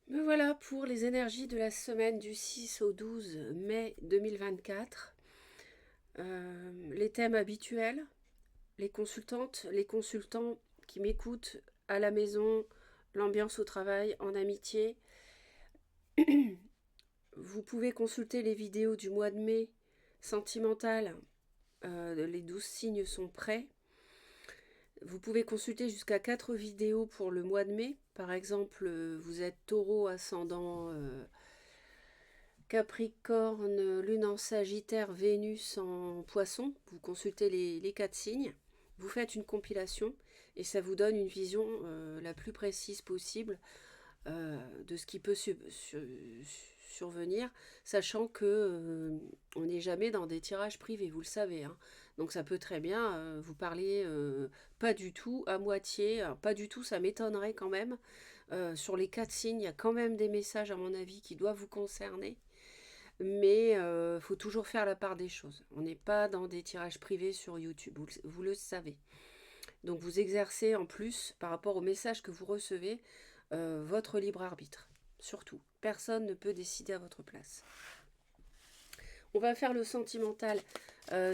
Me voilà pour les énergies de la semaine du 6 au 12 mai 2024. Les thèmes habituels, les consultantes, les consultants qui m'écoutent à la maison, l'ambiance au travail, en amitié. Vous pouvez consulter les vidéos du mois de mai sentimental. Les 12 signes sont prêts. Vous pouvez consulter jusqu'à 4 vidéos pour le mois de mai. Par exemple, vous êtes taureau ascendant Capricorne, Lune en Sagittaire, Vénus en Poisson. Vous consultez les 4 signes. Vous faites une compilation et ça vous donne une vision la plus précise possible de ce qui peut survenir, sachant que on n'est jamais dans des tirages privés, vous le savez, hein. Donc ça peut très bien vous parler pas du tout, à moitié, alors, pas du tout, ça m'étonnerait quand même. Sur les 4 signes, il y a quand même des messages, à mon avis, qui doivent vous concerner. Mais faut toujours faire la part des choses. On n'est pas dans des tirages privés sur YouTube, vous le savez. Donc vous exercez en plus, par rapport aux messages que vous recevez, votre libre arbitre. Surtout, personne ne peut décider à votre place. On va faire le sentimental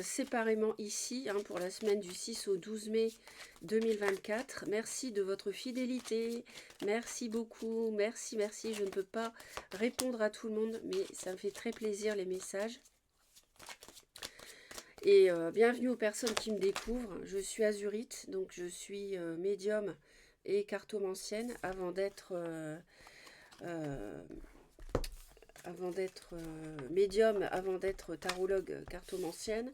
séparément ici, hein, pour la semaine du 6 au 12 mai 2024. Merci de votre fidélité. Merci beaucoup. Merci, merci. Je ne peux pas répondre à tout le monde, mais ça me fait très plaisir les messages. Et bienvenue aux personnes qui me découvrent. Je suis Azurite, donc je suis médium et cartomancienne euh, avant d'être médium, avant d'être tarologue cartomancienne.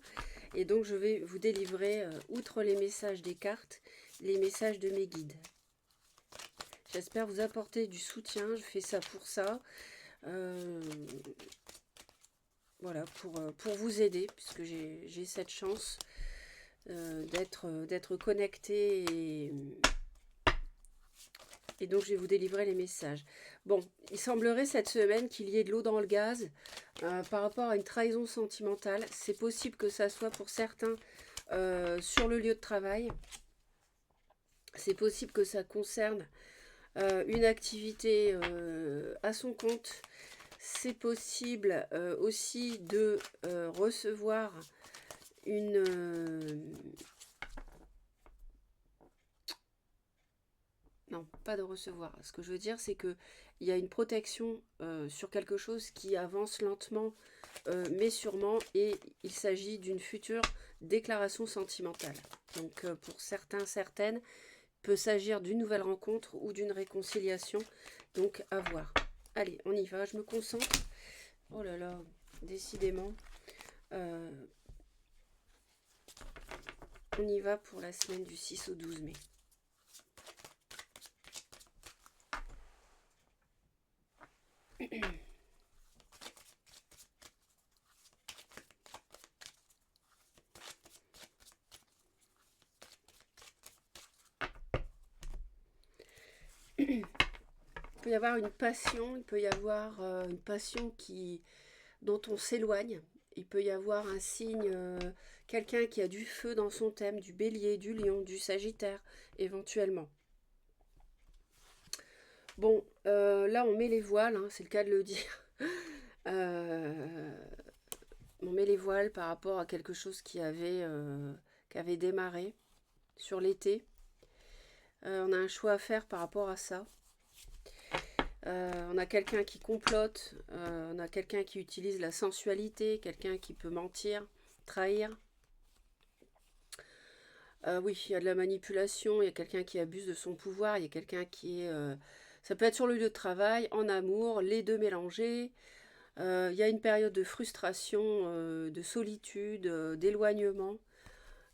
Et donc je vais vous délivrer, outre les messages des cartes, les messages de mes guides. J'espère vous apporter du soutien, je fais ça pour ça. Euh, voilà, pour vous aider, puisque j'ai cette chance d'être connecté et donc je vais vous délivrer les messages. Bon, il semblerait cette semaine qu'il y ait de l'eau dans le gaz par rapport à une trahison sentimentale. C'est possible que ça soit pour certains sur le lieu de travail. C'est possible que ça concerne une activité à son compte. C'est possible aussi de recevoir une... non, pas de recevoir. Ce que je veux dire, c'est qu'il y a une protection sur quelque chose qui avance lentement, mais sûrement, et il s'agit d'une future déclaration sentimentale. Donc, pour certains, certaines, il peut s'agir d'une nouvelle rencontre ou d'une réconciliation. Donc, à voir. Allez, on y va, je me concentre. Oh là là, décidément. Euh, on y va pour la semaine du 6 au 12 mai. Il peut y avoir une passion, il peut y avoir une passion dont on s'éloigne. Il peut y avoir un signe, quelqu'un qui a du feu dans son thème, du bélier, du lion, du sagittaire, éventuellement. Bon, là on met les voiles, hein, c'est le cas de le dire. Euh, on met les voiles par rapport à quelque chose qui avait démarré sur l'été. On a un choix à faire par rapport à ça. On a quelqu'un qui complote, on a quelqu'un qui utilise la sensualité, quelqu'un qui peut mentir, trahir. Oui, il y a de la manipulation, il y a quelqu'un qui abuse de son pouvoir, il y a quelqu'un qui est... ça peut être sur le lieu de travail, en amour, les deux mélangés. Il y a une période de frustration, de solitude, d'éloignement.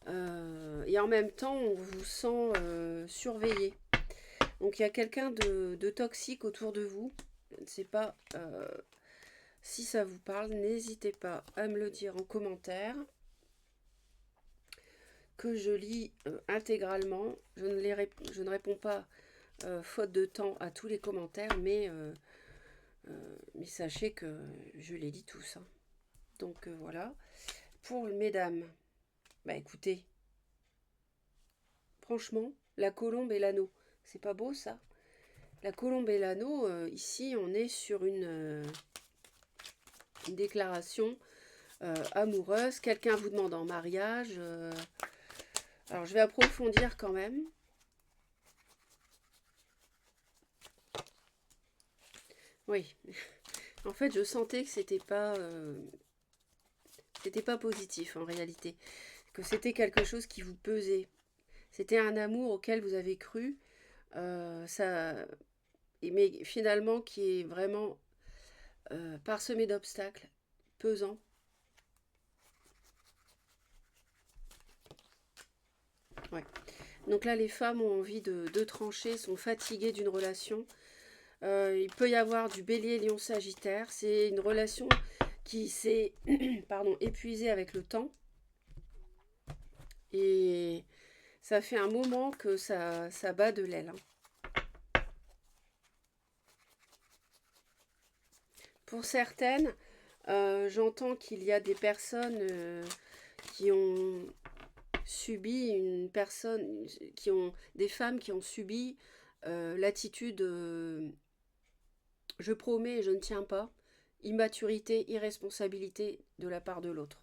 Et en même temps, on vous sent surveillé. Donc il y a quelqu'un de toxique autour de vous. Je ne sais pas si ça vous parle. N'hésitez pas à me le dire en commentaire. Que je lis intégralement. Je ne réponds pas, faute de temps, à tous les commentaires, mais sachez que je les lis tous, hein. Donc voilà. Pour mesdames, bah écoutez, franchement, la colombe et l'anneau, c'est pas beau ça? La colombe et l'anneau, ici, on est sur une déclaration amoureuse. Quelqu'un vous demande en mariage. Alors, je vais approfondir quand même. Oui. En fait, je sentais que c'était pas positif en réalité. Que c'était quelque chose qui vous pesait. C'était un amour auquel vous avez cru. Ça, mais finalement, qui est vraiment parsemé d'obstacles, pesant. Ouais. Donc là, les femmes ont envie de trancher, sont fatiguées d'une relation. Il peut y avoir du bélier, lion, sagittaire. C'est une relation qui s'est pardon, épuisée avec le temps. Et ça fait un moment que ça bat de l'aile. Pour certaines, j'entends qu'il y a des personnes qui ont subi des femmes qui ont subi l'attitude je promets et je ne tiens pas, immaturité, irresponsabilité de la part de l'autre.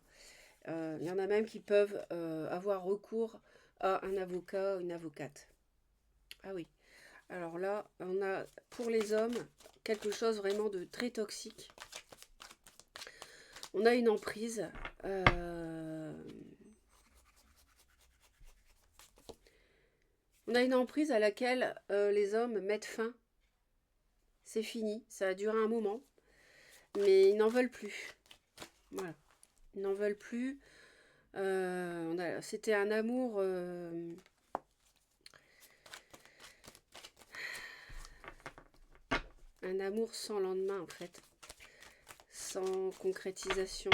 Il y en a même qui peuvent avoir recours à un avocat, une avocate. Ah oui. Alors là, on a pour les hommes quelque chose vraiment de très toxique. On a une emprise. On a une emprise à laquelle les hommes mettent fin. C'est fini, ça a duré un moment, mais ils n'en veulent plus. Voilà, ils n'en veulent plus. C'était un amour sans lendemain en fait, sans concrétisation.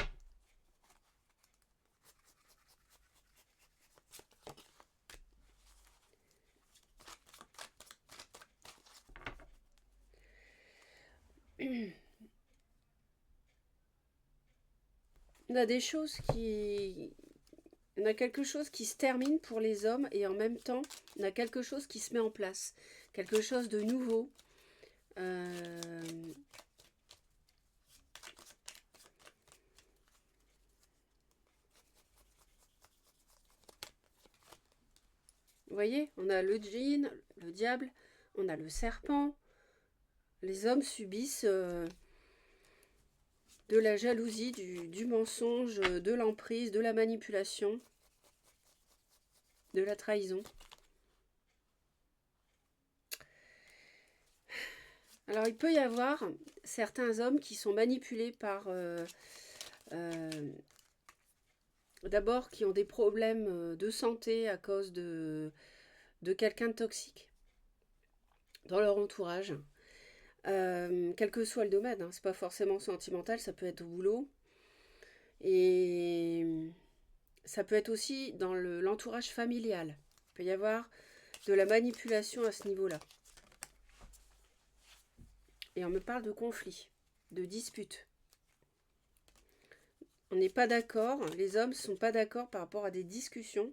On a des choses qui... On a quelque chose qui se termine pour les hommes et en même temps, on a quelque chose qui se met en place. Quelque chose de nouveau. Vous voyez, on a le djinn, le diable, on a le serpent. Les hommes subissent de la jalousie, du mensonge, de l'emprise, de la manipulation, de la trahison. Alors il peut y avoir certains hommes qui sont manipulés par... d'abord qui ont des problèmes de santé à cause de quelqu'un de toxique dans leur entourage. Quel que soit le domaine, hein, c'est pas forcément sentimental, ça peut être au boulot. Et ça peut être aussi dans l'entourage familial. Il peut y avoir de la manipulation à ce niveau-là. Et on me parle de conflit, de dispute. On n'est pas d'accord, les hommes ne sont pas d'accord par rapport à des discussions.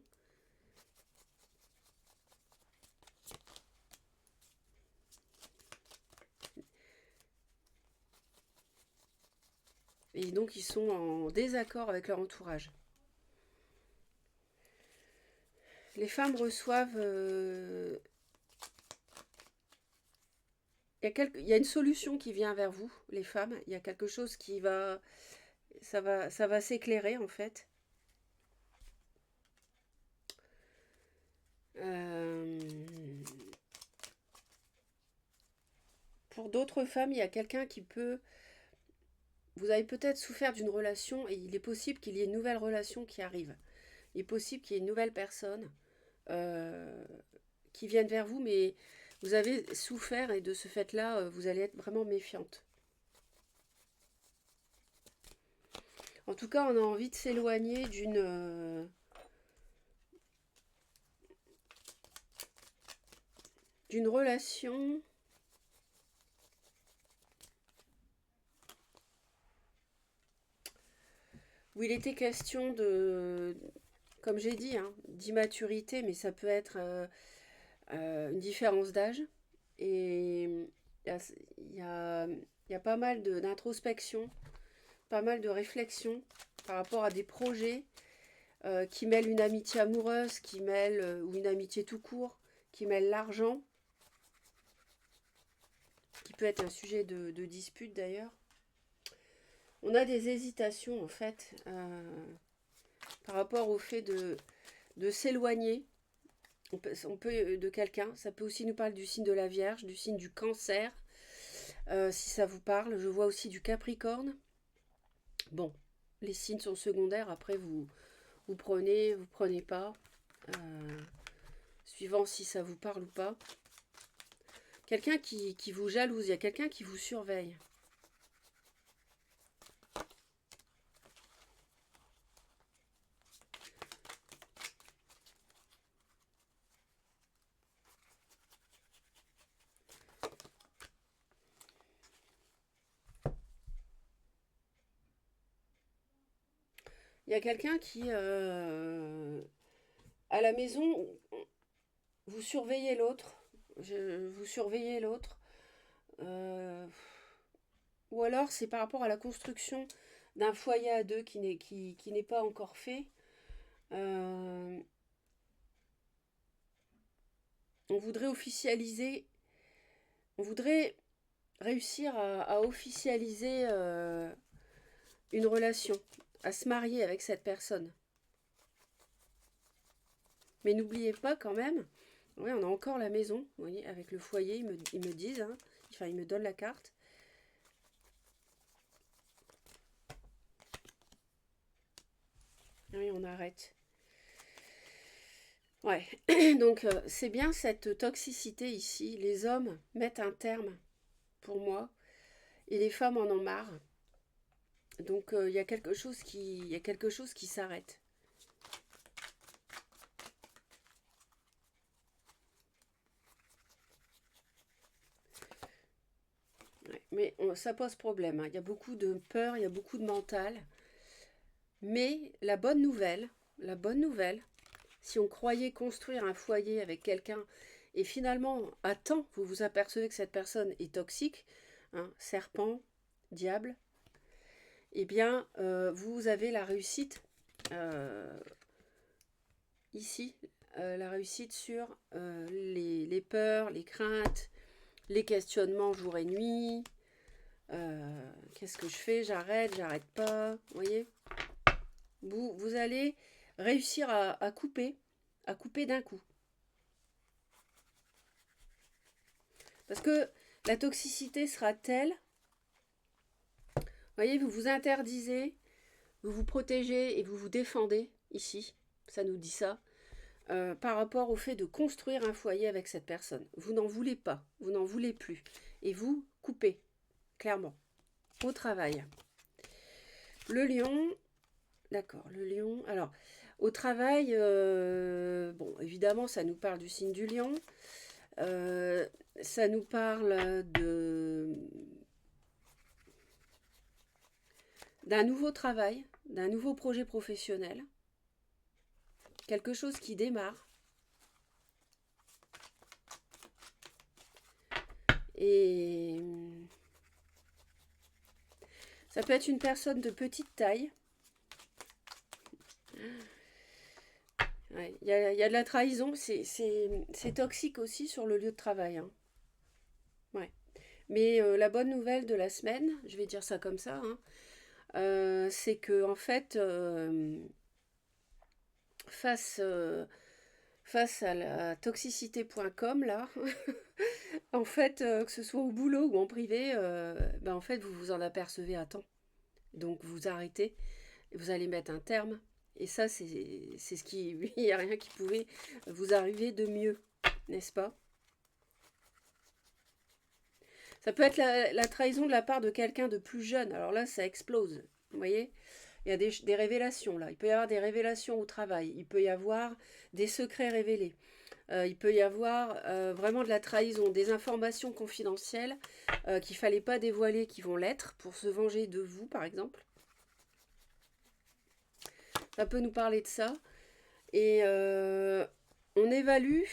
Et donc ils sont en désaccord avec leur entourage. Les femmes reçoivent... il y a une solution qui vient vers vous, les femmes. Il y a quelque chose qui va... Ça va s'éclairer en fait. Pour d'autres femmes, il y a quelqu'un qui peut... Vous avez peut-être souffert d'une relation et il est possible qu'il y ait une nouvelle relation qui arrive. Il est possible qu'il y ait une nouvelle personne qui vienne vers vous, mais vous avez souffert et de ce fait-là, vous allez être vraiment méfiante. En tout cas, on a envie de s'éloigner d'une relation où il était question de, comme j'ai dit, hein, d'immaturité, mais ça peut être une différence d'âge Et il y a, il y a- il y a pas mal d'introspection, pas mal de réflexion par rapport à des projets qui mêlent une amitié amoureuse, qui mêlent, ou une amitié tout court, qui mêlent l'argent, qui peut être un sujet de dispute d'ailleurs. On a des hésitations en fait par rapport au fait de s'éloigner. On peut de quelqu'un. Ça peut aussi nous parler du signe de la Vierge, du signe du Cancer, si ça vous parle. Je vois aussi du Capricorne. Bon, les signes sont secondaires. Après, vous prenez pas. Suivant si ça vous parle ou pas. Quelqu'un qui vous jalouse, il y a quelqu'un qui vous surveille. Il y a quelqu'un qui, à la maison, vous surveillez l'autre. Vous surveillez l'autre. Euh, ou alors c'est par rapport à la construction d'un foyer à deux qui n'est pas encore fait. Euh, on voudrait officialiser, on voudrait réussir à officialiser une relation, à se marier avec cette personne. Mais n'oubliez pas quand même, oui, on a encore la maison, vous voyez, avec le foyer, ils me disent, hein, enfin ils me donnent la carte. Oui, on arrête. Ouais, donc c'est bien cette toxicité ici. Les hommes mettent un terme pour moi et les femmes en ont marre. Donc il y a il y a quelque chose qui s'arrête. Ouais, mais ça pose problème, hein. Il y a beaucoup de peur, il y a beaucoup de mental. Mais la bonne nouvelle, si on croyait construire un foyer avec quelqu'un et finalement, à temps, vous vous apercevez que cette personne est toxique, hein, serpent, diable, eh bien, vous avez la réussite euh, ici, la réussite sur les peurs, les craintes, les questionnements jour et nuit. Qu'est-ce que je fais? J'arrête pas. Vous voyez, vous allez réussir à couper d'un coup. Parce que la toxicité sera telle, vous voyez, vous vous interdisez, vous vous protégez et vous vous défendez ici, ça nous dit ça, par rapport au fait de construire un foyer avec cette personne. Vous n'en voulez pas, vous n'en voulez plus. Et vous coupez, clairement, au travail. Le lion, d'accord, le lion. Alors, au travail, bon, évidemment, ça nous parle du signe du lion. Euh, Ça nous parle d'un nouveau travail, d'un nouveau projet professionnel, quelque chose qui démarre. Et ça peut être une personne de petite taille. Ouais, y a de la trahison, c'est toxique aussi sur le lieu de travail, hein. Ouais. Mais la bonne nouvelle de la semaine, je vais dire ça comme ça, hein, c'est que en fait, face, face à la toxicité.com, là, en fait, que ce soit au boulot ou en privé, ben en fait, vous vous en apercevez à temps. Donc vous arrêtez, vous allez mettre un terme. Et ça, c'est ce qui... Il n'y a rien qui pouvait vous arriver de mieux, n'est-ce pas? Ça peut être la trahison de la part de quelqu'un de plus jeune. Alors là, ça explose. Vous voyez? Il y a des révélations là. Il peut y avoir des révélations au travail. Il peut y avoir des secrets révélés. Il peut y avoir vraiment de la trahison, des informations confidentielles qu'il ne fallait pas dévoiler, qui vont l'être, pour se venger de vous, par exemple. Ça peut nous parler de ça. Et on évalue.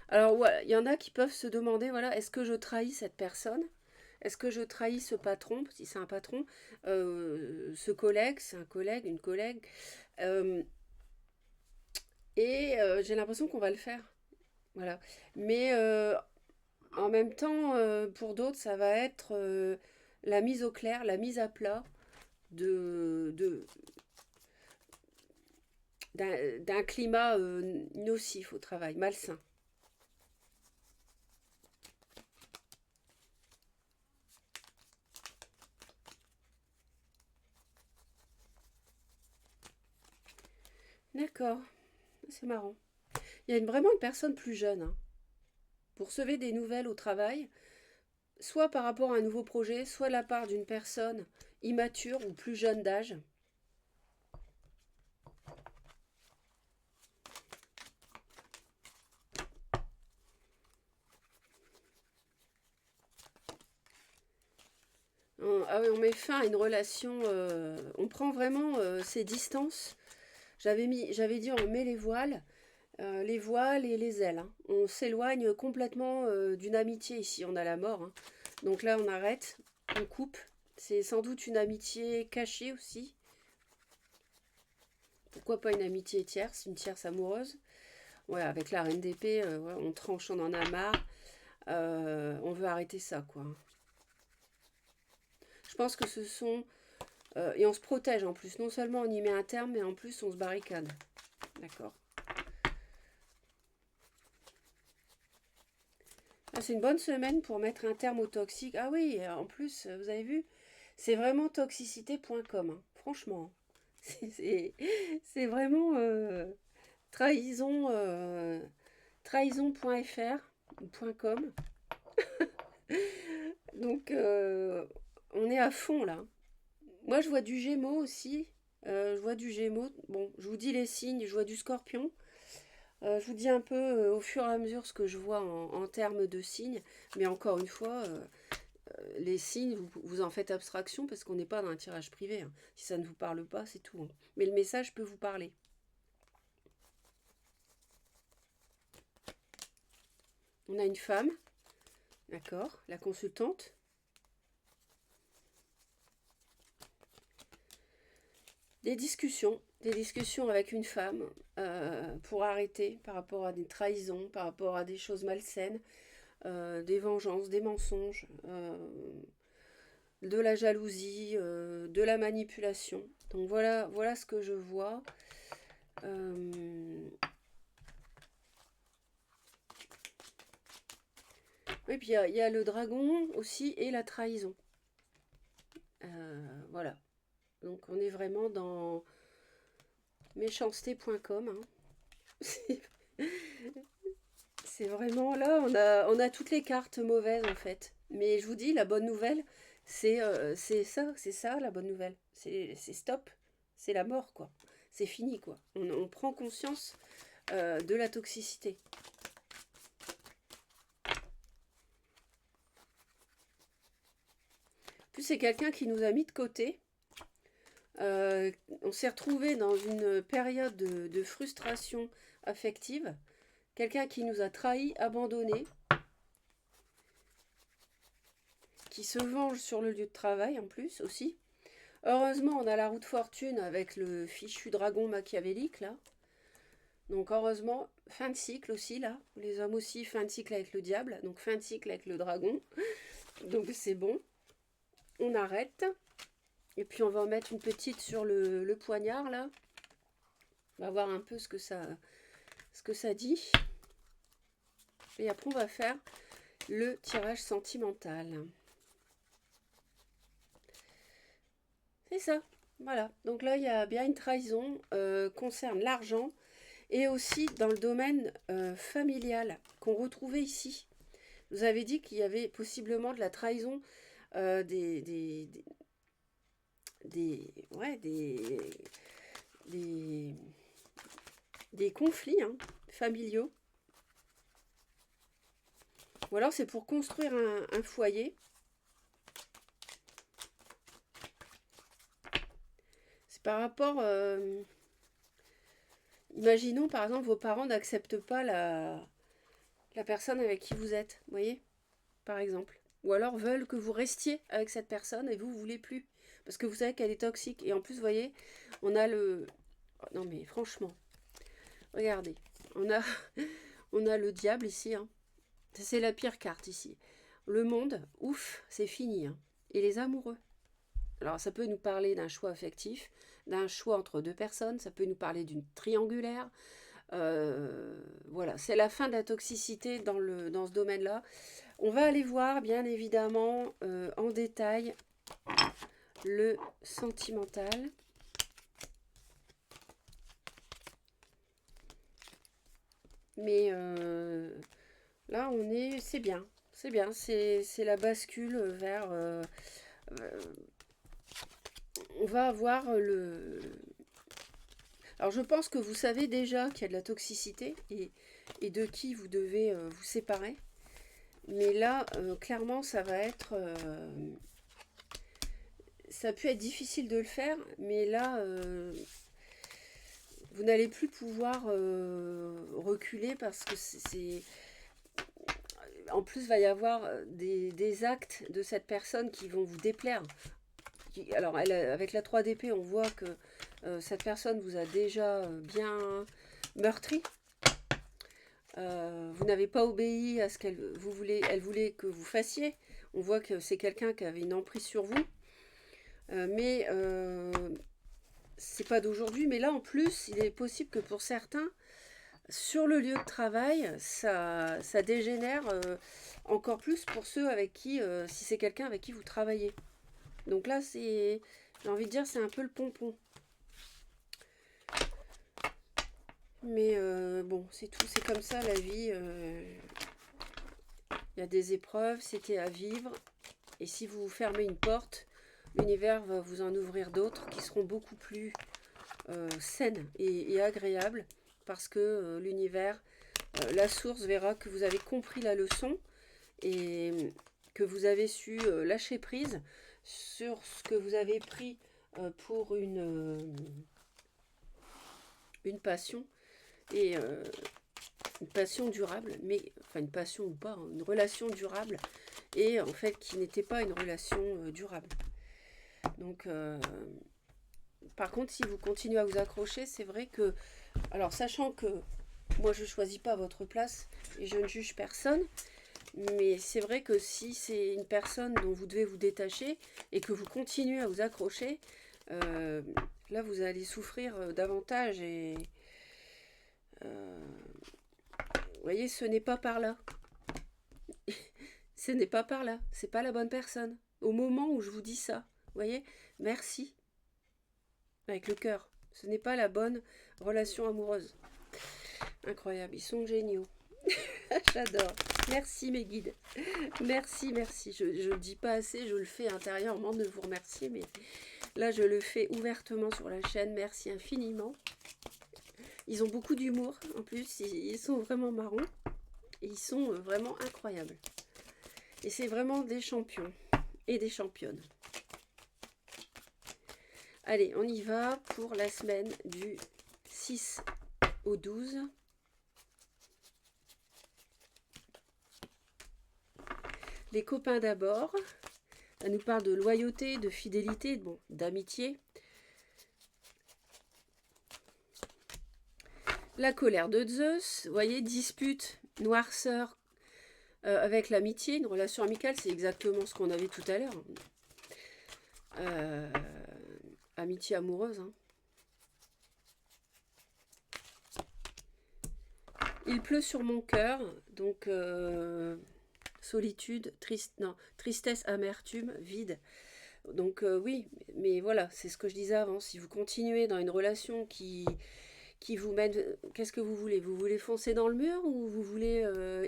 Alors, ouais, il y en a qui peuvent se demander, voilà, est-ce que je trahis cette personne? Est-ce que je trahis ce patron, si c'est un patron, ce collègue, c'est un collègue, une collègue, euh, et j'ai l'impression qu'on va le faire, voilà. Mais en même temps, pour d'autres, ça va être la mise au clair, la mise à plat de, d'un climat nocif au travail, malsain. D'accord, c'est marrant. Il y a vraiment une personne plus jeune, hein. Vous recevez des nouvelles au travail, soit par rapport à un nouveau projet, soit de la part d'une personne immature ou plus jeune d'âge. Ah oui, on met fin à une relation, on prend vraiment ses distances. J'avais dit on met les voiles et les ailes, hein. On s'éloigne complètement d'une amitié ici, on a la mort, hein. Donc là on arrête, on coupe. C'est sans doute une amitié cachée aussi. Pourquoi pas une amitié tierce, une tierce amoureuse. Ouais, avec la reine d'épée, ouais, on tranche, on en a marre. On veut arrêter ça, quoi. Je pense que ce sont... et on se protège en plus. Non seulement on y met un terme, mais en plus on se barricade. D'accord. Ah, c'est une bonne semaine pour mettre un terme au toxique. Ah oui, en plus, vous avez vu, c'est vraiment toxicité.com, hein. Franchement, c'est c'est vraiment trahison, trahison.fr ou .com. Donc, on est à fond là. Moi, je vois du Gémeaux aussi. Je vois du Gémeaux. Bon, je vous dis les signes. Je vois du Scorpion. Je vous dis un peu au fur et à mesure ce que je vois en termes de signes. Mais encore une fois, les signes, vous en faites abstraction parce qu'on n'est pas dans un tirage privé, hein. Si ça ne vous parle pas, c'est tout, hein. Mais le message peut vous parler. On a une femme, d'accord, la consultante. Des discussions avec une femme pour arrêter par rapport à des trahisons, par rapport à des choses malsaines, des vengeances, des mensonges, de la jalousie, de la manipulation. Donc voilà, voilà ce que je vois. Euh, Et puis il y a le dragon aussi et la trahison. Voilà. Donc on est vraiment dans méchanceté.com, hein. C'est vraiment là, on a toutes les cartes mauvaises en fait. Mais je vous dis, la bonne nouvelle, c'est ça la bonne nouvelle. C'est stop, c'est la mort quoi. C'est fini quoi. On prend conscience de la toxicité. En plus, c'est quelqu'un qui nous a mis de côté. On s'est retrouvé dans une période de frustration affective. Quelqu'un qui nous a trahis, abandonnés, qui se venge sur le lieu de travail en plus aussi. Heureusement, on a la roue de fortune avec le fichu dragon machiavélique là. Donc heureusement, fin de cycle aussi là. Les hommes aussi, fin de cycle avec le diable. Donc fin de cycle avec le dragon. Donc c'est bon. On arrête. Et puis on va en mettre une petite sur le poignard là. On va voir un peu ce que ça dit. Et après on va faire le tirage sentimental. C'est ça. Voilà. Donc là, il y a bien une trahison concerne l'argent et aussi dans le domaine familial qu'on retrouvait ici. Vous avez dit qu'il y avait possiblement de la trahison ouais, des, des conflits hein, familiaux. Ou alors c'est pour construire un foyer. C'est par rapport... imaginons par exemple vos parents n'acceptent pas la personne avec qui vous êtes, vous voyez, par exemple. Ou alors veulent que vous restiez avec cette personne et vous ne voulez plus. Parce que vous savez qu'elle est toxique. Et en plus, vous voyez, on a le... Non mais franchement, regardez. On a, on a le diable ici. Hein. C'est la pire carte ici. Le monde, ouf, c'est fini. Hein. Et les amoureux. Alors ça peut nous parler d'un choix affectif, d'un choix entre deux personnes. Ça peut nous parler d'une triangulaire. Voilà, c'est la fin de la toxicité dans ce domaine-là. On va aller voir, bien évidemment, en détail, le sentimental. Mais là, c'est bien. C'est bien, c'est la bascule vers... on va avoir Alors je pense que vous savez déjà qu'il y a de la toxicité et de qui vous devez vous séparer. Mais là, clairement, ça va être... ça peut être difficile de le faire, mais là, vous n'allez plus pouvoir reculer parce que c'est... En plus, il va y avoir des actes de cette personne qui vont vous déplaire. Alors, avec la 3 d'épée, on voit que cette personne vous a déjà bien meurtri. Vous n'avez pas obéi à ce qu'elle voulait que vous fassiez. On voit que c'est quelqu'un qui avait une emprise sur vous. Mais c'est pas d'aujourd'hui. Mais là, en plus, il est possible que pour certains, sur le lieu de travail, ça dégénère encore plus pour ceux avec qui, si c'est quelqu'un avec qui vous travaillez. Donc là, j'ai envie de dire, c'est un peu le pompon. Mais bon, c'est tout, c'est comme ça la vie. Il y a des épreuves, c'était à vivre. Et si vous fermez une porte, l'univers va vous en ouvrir d'autres qui seront beaucoup plus saines et agréables. Parce que l'univers, la source verra que vous avez compris la leçon et que vous avez su lâcher prise sur ce que vous avez pris pour une passion et une passion durable, mais enfin une passion ou pas, hein, une relation durable et en fait qui n'était pas une relation durable. Donc par contre, si vous continuez à vous accrocher, c'est vrai que, alors sachant que moi je choisis pas votre place et je ne juge personne, mais c'est vrai que si c'est une personne dont vous devez vous détacher et que vous continuez à vous accrocher, là vous allez souffrir davantage et vous voyez, ce n'est pas par là. Ce n'est pas par là. C'est pas la bonne personne. Au moment où je vous dis ça, vous voyez, merci. Avec le cœur. Ce n'est pas la bonne relation amoureuse. Incroyable, ils sont géniaux. J'adore. Merci mes guides. Merci, merci. Je ne le dis pas assez, je le fais intérieurement de vous remercier, mais là je le fais ouvertement sur la chaîne. Merci infiniment. Ils ont beaucoup d'humour en plus, ils sont vraiment marrons et ils sont vraiment incroyables. Et c'est vraiment des champions et des championnes. Allez, on y va pour la semaine du 6 au 12. Les copains d'abord. Ça nous parle de loyauté, de fidélité, bon, d'amitié. La colère de Zeus, vous voyez, dispute, noirceur avec l'amitié, une relation amicale, c'est exactement ce qu'on avait tout à l'heure. Amitié amoureuse. Hein. Il pleut sur mon cœur, donc solitude, tristesse, amertume, vide. Donc oui, mais voilà, c'est ce que je disais avant. Si vous continuez dans une relation qui vous mène... Qu'est-ce que vous voulez? Vous voulez foncer dans le mur ou vous voulez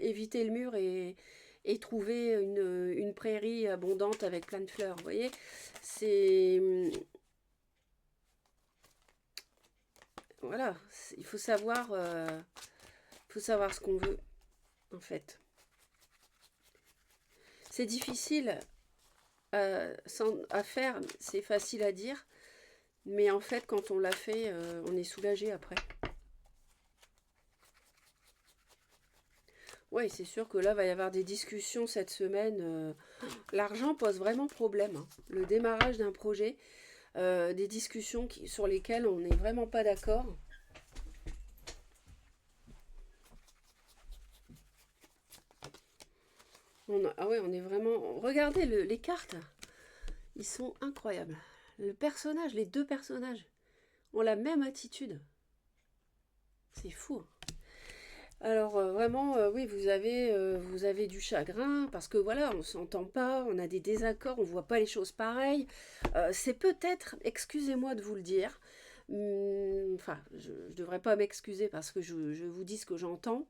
éviter le mur et trouver une prairie abondante avec plein de fleurs? Vous voyez, c'est... Voilà, il faut savoir ce qu'on veut, en fait. C'est difficile à faire, c'est facile à dire, mais en fait, quand on l'a fait, on est soulagé après. Oui, c'est sûr que là, va y avoir des discussions cette semaine. L'argent pose vraiment problème, hein. Le démarrage d'un projet, des discussions sur lesquelles on n'est vraiment pas d'accord. Ah ouais, on est vraiment... Regardez les cartes, ils sont incroyables. Le personnage, les deux personnages ont la même attitude. C'est fou, hein. Alors vraiment, oui, vous avez du chagrin parce que voilà, on s'entend pas, on a des désaccords, on voit pas les choses pareilles. C'est peut-être, excusez-moi de vous le dire, enfin, je ne devrais pas m'excuser parce que je vous dis ce que j'entends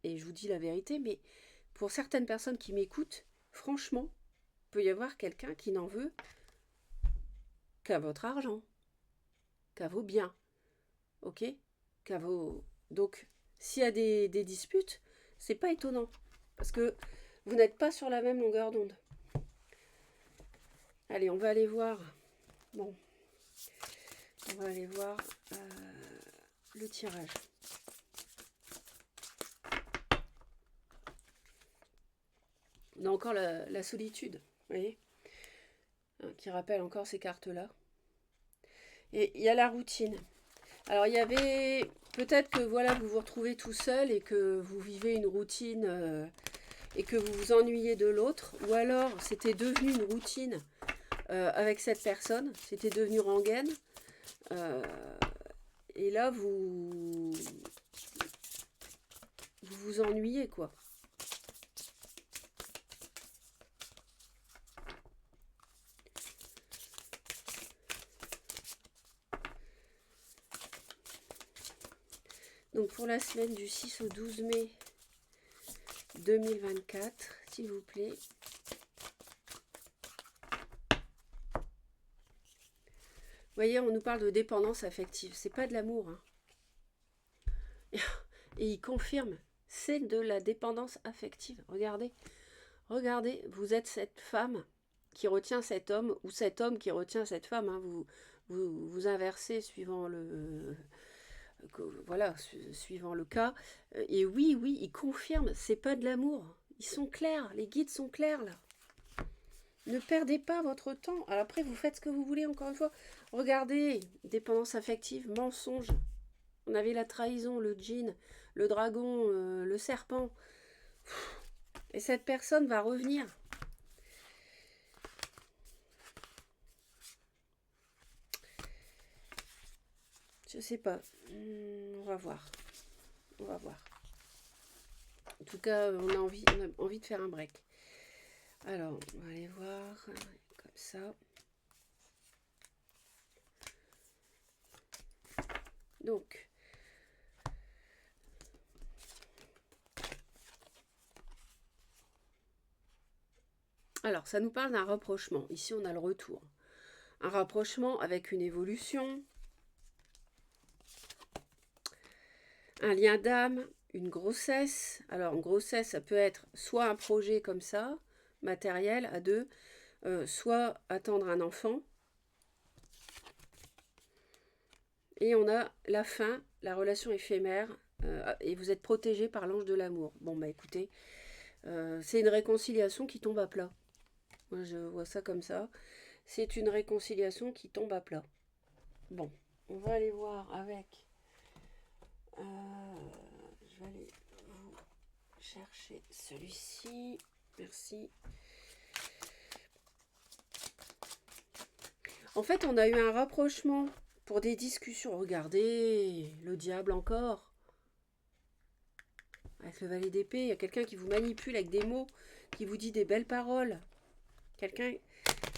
et je vous dis la vérité, mais pour certaines personnes qui m'écoutent, franchement, il peut y avoir quelqu'un qui n'en veut qu'à votre argent, qu'à vos biens, ok? Qu'à vos... Donc, s'il y a des disputes, c'est pas étonnant. Parce que vous n'êtes pas sur la même longueur d'onde. Allez, on va aller voir. Bon, on va aller voir le tirage. On a encore la solitude, vous voyez, qui rappelle encore ces cartes-là. Et il y a la routine. Alors, il y avait... Peut-être que voilà, vous vous retrouvez tout seul et que vous vivez une routine et que vous vous ennuyez de l'autre. Ou alors, c'était devenu une routine avec cette personne. C'était devenu rengaine. Euh, et là, vous ennuyez, quoi. Donc, pour la semaine du 6 au 12 mai 2024, s'il vous plaît. Vous voyez, on nous parle de dépendance affective. C'est pas de l'amour, hein. Et il confirme, c'est de la dépendance affective. Regardez, regardez, vous êtes cette femme qui retient cet homme ou cet homme qui retient cette femme, hein. Vous inversez suivant voilà, suivant le cas. Et oui, oui, il confirme, c'est pas de l'amour. Ils sont clairs, les guides sont clairs là. Ne perdez pas votre temps. Alors après, vous faites ce que vous voulez, encore une fois. Regardez, dépendance affective, mensonge. On avait la trahison, le djinn, le dragon, le serpent. Et cette personne va revenir. Je sais pas. On va voir. On va voir. En tout cas, on a envie de faire un break. Alors, on va aller voir. Comme ça. Donc. Alors, ça nous parle d'un rapprochement. Ici, on a le retour. Un rapprochement avec une évolution. Un lien d'âme, une grossesse. Alors, une grossesse, ça peut être soit un projet comme ça, matériel, à deux, soit attendre un enfant. Et on a la fin, la relation éphémère, et vous êtes protégé par l'ange de l'amour. Bon, bah écoutez, c'est une réconciliation qui tombe à plat. Moi, je vois ça comme ça. C'est une réconciliation qui tombe à plat. Bon, on va aller voir avec... je vais aller vous chercher celui-ci. Merci. En fait, on a eu un rapprochement pour des discussions. Regardez, le diable encore. Avec le valet d'épée, il y a quelqu'un qui vous manipule avec des mots, qui vous dit des belles paroles. Quelqu'un...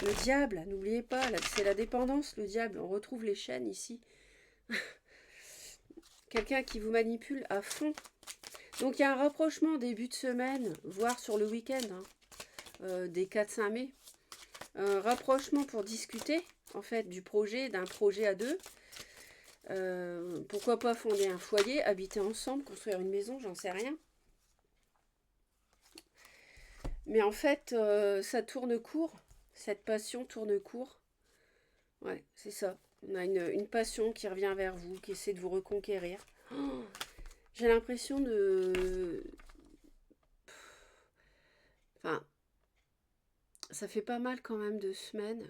Le diable, n'oubliez pas, c'est la dépendance, le diable. On retrouve les chaînes ici. Quelqu'un qui vous manipule à fond. Donc il y a un rapprochement début de semaine, voire sur le week-end, hein, des 4-5 mai. Un rapprochement pour discuter, en fait, du projet, d'un projet à deux. Pourquoi pas fonder un foyer, habiter ensemble, construire une maison, j'en sais rien. Mais en fait, ça tourne court. Cette passion tourne court. Ouais, c'est ça. On a une passion qui revient vers vous, qui essaie de vous reconquérir. Oh, j'ai l'impression Enfin, ça fait pas mal quand même de semaines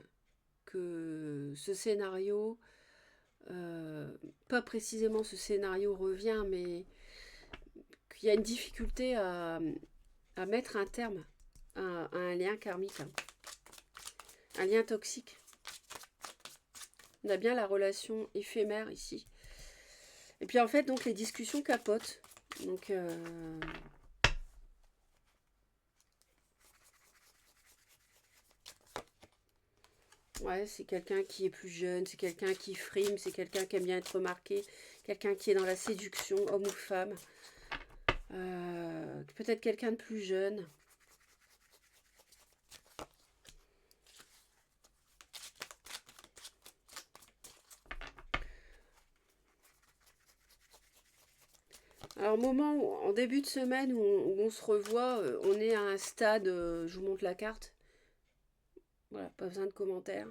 que ce scénario, pas précisément ce scénario revient, mais qu'il y a une difficulté à mettre un terme à un lien karmique, hein, un lien toxique. On a bien la relation éphémère ici. Et puis en fait, donc les discussions capotent. Donc, ouais, c'est quelqu'un qui est plus jeune, c'est quelqu'un qui frime, c'est quelqu'un qui aime bien être remarqué, quelqu'un qui est dans la séduction, homme ou femme. Peut-être quelqu'un de plus jeune. Alors, en début de semaine où on se revoit, on est à un stade, je vous montre la carte, voilà, pas besoin de commentaires.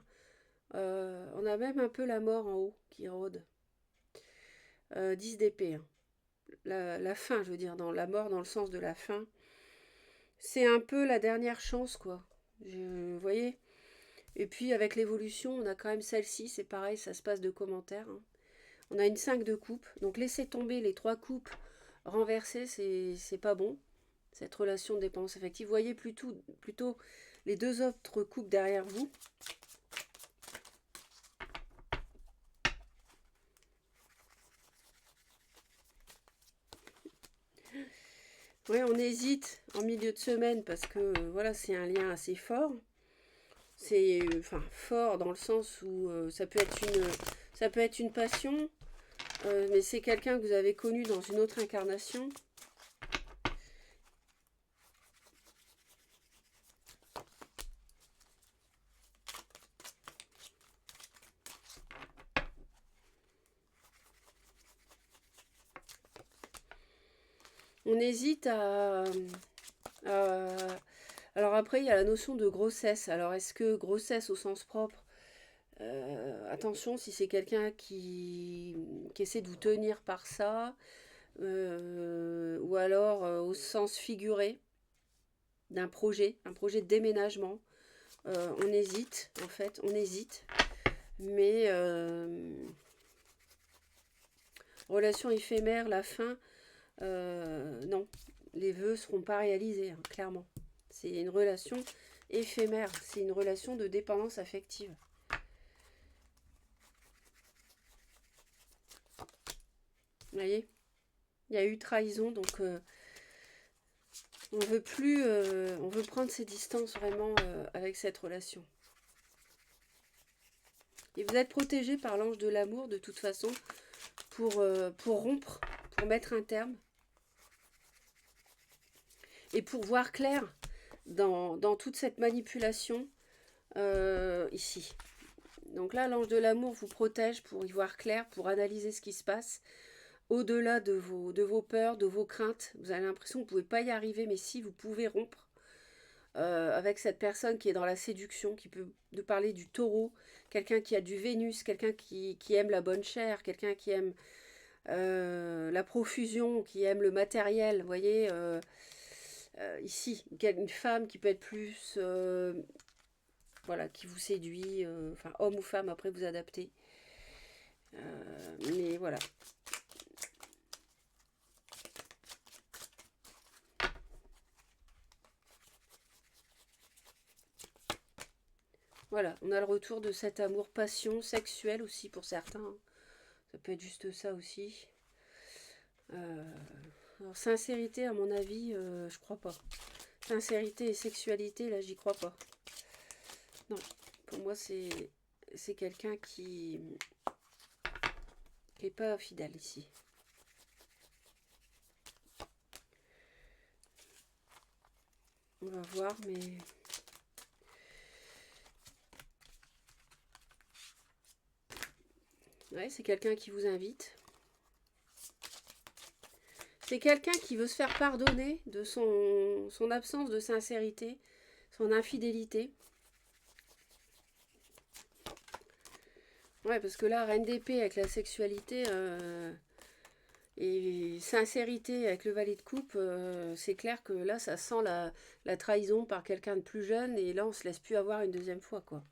On a même un peu la mort en haut qui rôde. 10 d'épée, hein. La fin, je veux dire, dans la mort dans le sens de la fin. C'est un peu la dernière chance, quoi. Vous voyez. Et puis avec l'évolution, on a quand même celle-ci, c'est pareil, ça se passe de commentaires, hein. On a une 5 de coupe, donc laisser tomber les 3 coupes renversées, c'est pas bon. Cette relation de dépendance affective. Voyez plutôt les 2 autres coupes derrière vous. Oui, on hésite en milieu de semaine parce que voilà, c'est un lien assez fort. C'est enfin fort dans le sens où ça peut être une passion, mais c'est quelqu'un que vous avez connu dans une autre incarnation. On hésite alors après, il y a la notion de grossesse. Alors est-ce que grossesse au sens propre, attention si c'est quelqu'un qui essaie de vous tenir par ça, ou alors au sens figuré d'un projet, un projet de déménagement. On hésite, en fait, on hésite. Mais relation éphémère, la fin, non, les vœux ne seront pas réalisés, hein, clairement. C'est une relation éphémère, c'est une relation de dépendance affective. Vous voyez, il y a eu trahison, donc on veut plus, on veut prendre ses distances vraiment avec cette relation. Et vous êtes protégé par l'ange de l'amour de toute façon pour rompre, pour mettre un terme et pour voir clair dans toute cette manipulation ici. Donc là, l'ange de l'amour vous protège pour y voir clair, pour analyser ce qui se passe. Au-delà de vos peurs, de vos craintes, vous avez l'impression que vous ne pouvez pas y arriver, mais si, vous pouvez rompre avec cette personne qui est dans la séduction, qui peut nous parler du taureau, quelqu'un qui a du Vénus, quelqu'un qui aime la bonne chair, quelqu'un qui aime la profusion, qui aime le matériel, vous voyez, ici, une femme qui peut être plus, voilà, qui vous séduit, enfin homme ou femme, après vous adaptez. Mais voilà. Voilà, on a le retour de cet amour passion sexuel aussi pour certains, hein. Ça peut être juste ça aussi. Alors sincérité, à mon avis, je crois pas. Sincérité et sexualité, là, j'y crois pas. Non, pour moi, c'est quelqu'un qui est pas fidèle ici. On va voir, mais ouais, c'est quelqu'un qui vous invite. C'est quelqu'un qui veut se faire pardonner de son absence de sincérité, son infidélité. Ouais, parce que là, reine d'épée avec la sexualité, Et sincérité avec le valet de coupe, c'est clair que là, ça sent la trahison par quelqu'un de plus jeune, et là, on se laisse plus avoir une deuxième fois, quoi.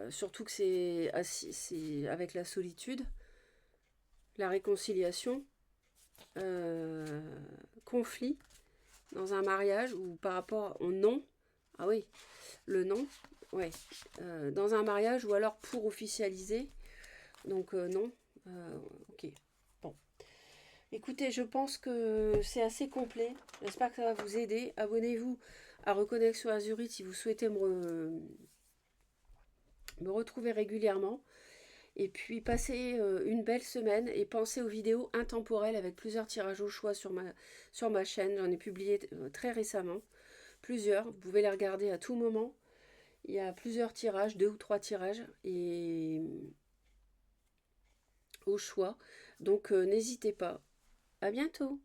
Surtout que c'est avec la solitude, la réconciliation, euh, conflit dans un mariage ou par rapport au non. Ah oui, le non, ouais. Dans un mariage ou alors pour officialiser. Donc non. Ok. Bon. Écoutez, je pense que c'est assez complet. J'espère que ça va vous aider. Abonnez-vous à Reconnexion Azurite si vous souhaitez me retrouver régulièrement. Et puis passez une belle semaine et pensez aux vidéos intemporelles avec plusieurs tirages au choix sur ma chaîne. J'en ai publié très récemment. Plusieurs. Vous pouvez les regarder à tout moment. Il y a plusieurs tirages, 2 ou 3 tirages et au choix. Donc n'hésitez pas. À bientôt.